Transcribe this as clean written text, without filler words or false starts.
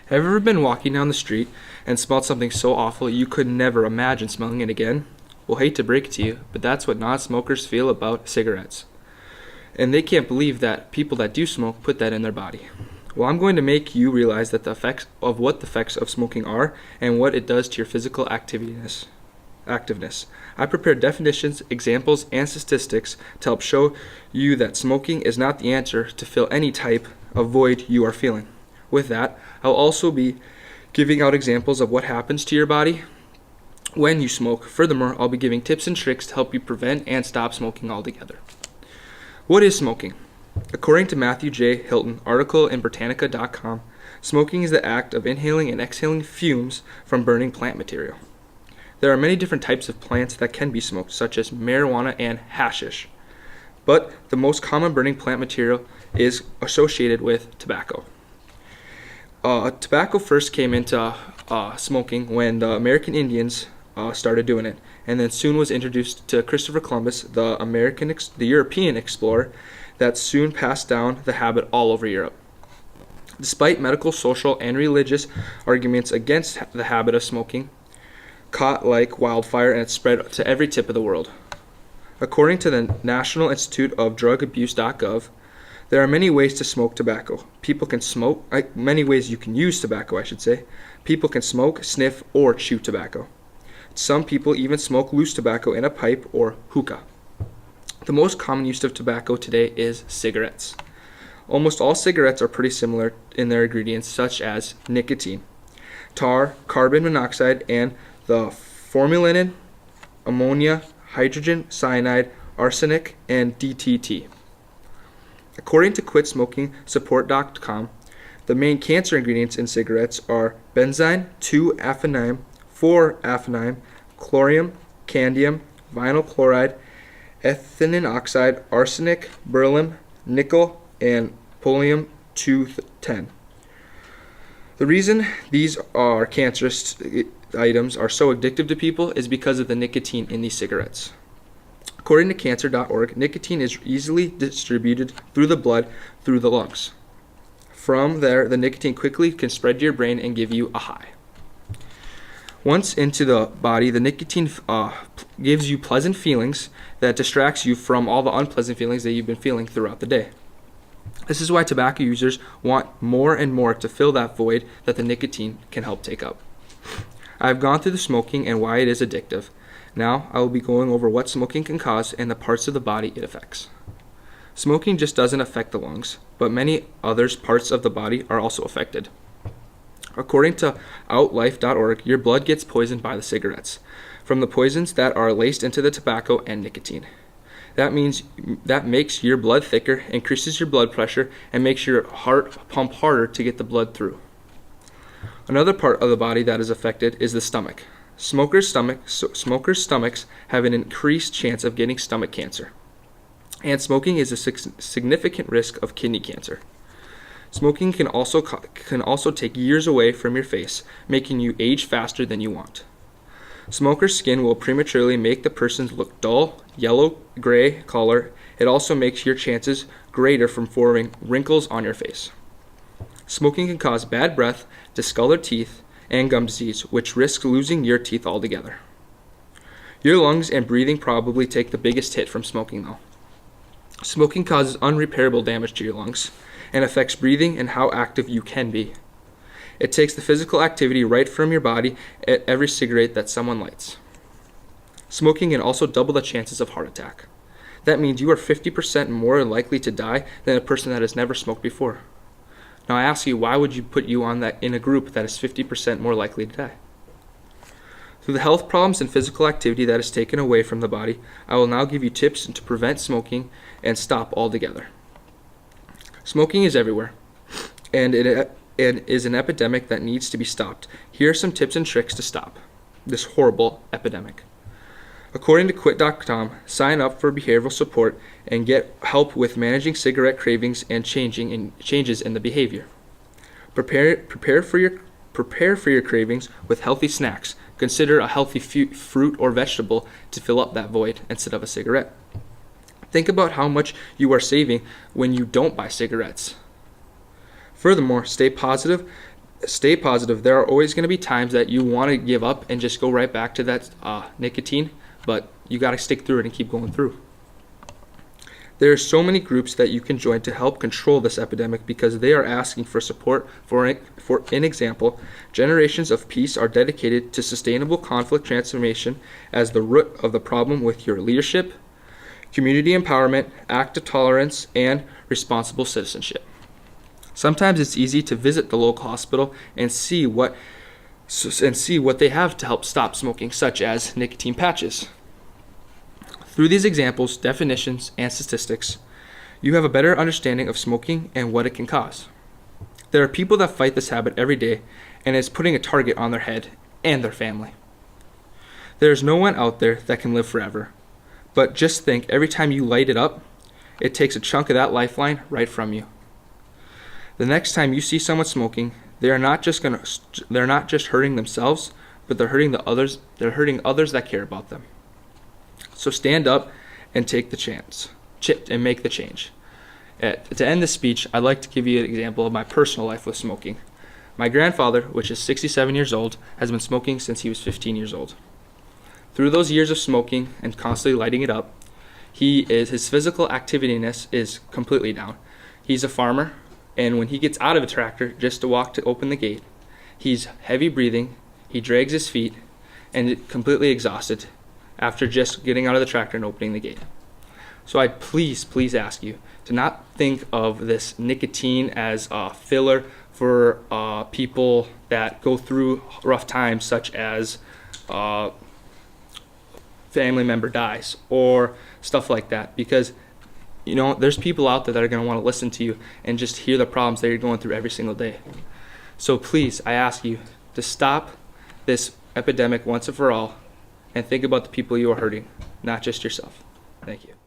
Have you ever been walking down the street and smelled something so awful you could never imagine smelling it again? Well, hate to break it to you, but that's what non-smokers feel about cigarettes. And they can't believe that people that do smoke put that in their body. Well, I'm going to make you realize that the effects of smoking are and what it does to your physical activeness. I prepared definitions, examples, and statistics to help show you that smoking is not the answer to fill any type of void you are feeling. With that, I'll also be giving out examples of what happens to your body when you smoke. Furthermore, I'll be giving tips and tricks to help you prevent and stop smoking altogether. What is smoking? According to Matthew J. Hilton, article in Britannica.com, smoking is the act of inhaling and exhaling fumes from burning plant material. There are many different types of plants that can be smoked, such as marijuana and hashish. But the most common burning plant material is associated with tobacco. Tobacco first came into smoking when the American Indians started doing it, and then soon was introduced to Christopher Columbus, the European explorer, that soon passed down the habit all over Europe. Despite medical, social, and religious arguments against the habit of smoking, caught like wildfire and it spread to every tip of the world. According to the National Institute of Drug Abuse.gov, there are many ways to smoke tobacco. Many ways you can use tobacco, I should say. People can smoke, sniff, or chew tobacco. Some people even smoke loose tobacco in a pipe or hookah. The most common use of tobacco today is cigarettes. Almost all cigarettes are pretty similar in their ingredients, such as nicotine, tar, carbon monoxide, and the formulated ammonia, hydrogen cyanide, arsenic, and DTT. According to QuitSmokingSupport.com, the main cancer ingredients in cigarettes are benzene, 2-aphanium, 4-aphanium, chlorium, candium, vinyl chloride, ethylene oxide, arsenic, beryllium, nickel, and polonium-210. The reason these are cancerous items are so addictive to people is because of the nicotine in these cigarettes. According to cancer.org, nicotine is easily distributed through the blood through the lungs. From there, the nicotine quickly can spread to your brain and give you a high. Once into the body, the nicotine gives you pleasant feelings that distracts you from all the unpleasant feelings that you've been feeling throughout the day. This is why tobacco users want more and more to fill that void that the nicotine can help take up. I've gone through the smoking and why it is addictive. Now, I will be going over what smoking can cause and the parts of the body it affects. Smoking just doesn't affect the lungs, but many other parts of the body are also affected. According to outlife.org, your blood gets poisoned by the cigarettes, from the poisons that are laced into the tobacco and nicotine. That makes your blood thicker, increases your blood pressure, and makes your heart pump harder to get the blood through. Another part of the body that is affected is the stomach. Smokers' stomachs have an increased chance of getting stomach cancer, and smoking is a significant risk of kidney cancer. Smoking can also take years away from your face, making you age faster than you want. Smokers' skin will prematurely make the person look dull, yellow-gray color. It also makes your chances greater from forming wrinkles on your face. Smoking can cause bad breath, discolored teeth, and gum disease, which risks losing your teeth altogether. Your lungs and breathing probably take the biggest hit from smoking, though. Smoking causes unrepairable damage to your lungs and affects breathing and how active you can be. It takes the physical activity right from your body at every cigarette that someone lights. Smoking can also double the chances of heart attack. That means you are 50% more likely to die than a person that has never smoked before. Now I ask you, why would you put you on that in a group that is 50% more likely to die? Through the health problems and physical activity that is taken away from the body, I will now give you tips to prevent smoking and stop altogether. Smoking is everywhere, and it is an epidemic that needs to be stopped. Here are some tips and tricks to stop this horrible epidemic. According to Quit.com, sign up for behavioral support and get help with managing cigarette cravings and changes in the behavior. Prepare for your cravings with healthy snacks. Consider a healthy fruit or vegetable to fill up that void instead of a cigarette. Think about how much you are saving when you don't buy cigarettes. Furthermore, stay positive stay positive. There are always going to be times that you want to give up and just go right back to that nicotine, but you got to stick through it and keep going through. There are so many groups that you can join to help control this epidemic because they are asking for support. For an example, Generations of Peace are dedicated to sustainable conflict transformation as the root of the problem with your leadership, community empowerment, active tolerance, and responsible citizenship. Sometimes it's easy to visit the local hospital and see what they have to help stop smoking, such as nicotine patches. Through these examples, definitions, and statistics, you have a better understanding of smoking and what it can cause. There are people that fight this habit every day, and it's putting a target on their head and their family. There is no one out there that can live forever, but just think every time you light it up, it takes a chunk of that lifeline right from you. The next time you see someone smoking, they're not just hurting themselves, but they're hurting others that care about them. So stand up and take the chance, and make the change. To end this speech, I'd like to give you an example of my personal life with smoking. My grandfather, which is 67 years old, has been smoking since he was 15 years old. Through those years of smoking and constantly lighting it up, his physical activitiness is completely down. He's a farmer, and when he gets out of a tractor just to walk to open the gate, he's heavy breathing, he drags his feet, and completely exhausted after just getting out of the tractor and opening the gate. So I please ask you to not think of this nicotine as a filler for people that go through rough times, such as family member dies or stuff like that, because there's people out there that are going to want to listen to you and just hear the problems that you're going through every single day. So please, I ask you to stop this epidemic once and for all, and think about the people you are hurting, not just yourself. Thank you.